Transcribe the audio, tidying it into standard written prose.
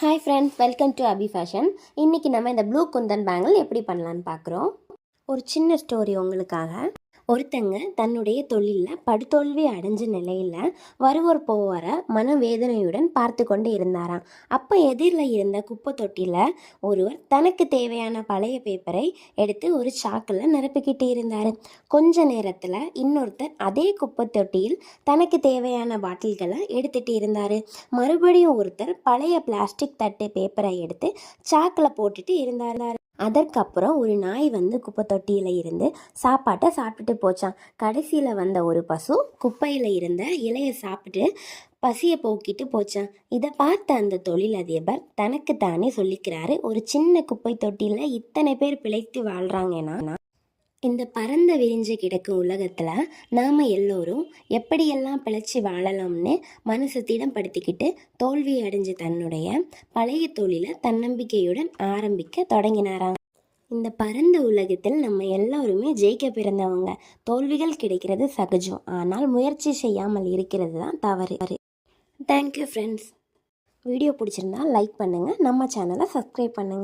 Hi friends, welcome to Abhi fashion. இன்றைக்கி நம்ம இந்த ப்ளூ குந்தன் பேங்கிள் எப்படி பண்ணலான்னு பார்க்குறோம். ஒரு சின்ன ஸ்டோரி உங்களுக்காக. ஒருத்தங்க தன்னுடைய தொழிலில் படுதோல்வி அடைஞ்ச நிலையில் வருவோர் போவார மனவேதனையுடன் பார்த்து கொண்டு இருந்தாராம். அப்போ எதிரில் இருந்த குப்பை தொட்டியில் ஒருவர் தனக்கு தேவையான பழைய பேப்பரை எடுத்து ஒரு சாக்கில் நிரப்பிக்கிட்டு இருந்தார். கொஞ்ச நேரத்தில் இன்னொருத்தர் அதே குப்பை தொட்டியில் தனக்கு தேவையான பாட்டில்களை எடுத்துகிட்டு இருந்தார். மறுபடியும் ஒருத்தர் பழைய பிளாஸ்டிக் தட்டு பேப்பரை எடுத்து சாக்கில் போட்டுட்டு இருந்தார். அதற்கப்புறம் ஒரு நாய் வந்து குப்பை தொட்டியில் இருந்து சாப்பாட்டை சாப்பிட்டுட்டு போச்சான். கடைசியில் வந்த ஒரு பசு குப்பையில் இருந்த இலையை சாப்பிட்டு பசியை போக்கிட்டு போச்சான். இதை பார்த்த அந்த தொழிலதிபர் தனக்கு தானே சொல்லிக்கிறாரு, ஒரு சின்ன குப்பை தொட்டியில் இத்தனை பேர் பிழைத்து வாழ்கிறாங்கன்னா இந்த பரந்த விரிஞ்சு கிடக்கும் உலகத்தில் நாம் எல்லோரும் எப்படியெல்லாம் பிழைச்சி வாழலாம்னு மனசை திடம்படுத்திக்கிட்டு தோல்வி அடைஞ்ச தன்னுடைய பழைய தொழிலை தன்னம்பிக்கையுடன் ஆரம்பிக்க தொடங்கினாராம். இந்த பரந்த உலகத்தில் நம்ம எல்லோருமே ஜெயிக்க பிறந்தவங்க. தோல்விகள் கிடைக்கிறது சகஜம், ஆனால் முயற்சி செய்யாமல் இருக்கிறது தான் தவறு. Thank you friends. வீடியோ பிடிச்சிருந்தா லைக் பண்ணுங்கள், நம்ம சேனலை சப்ஸ்கிரைப் பண்ணுங்கள்.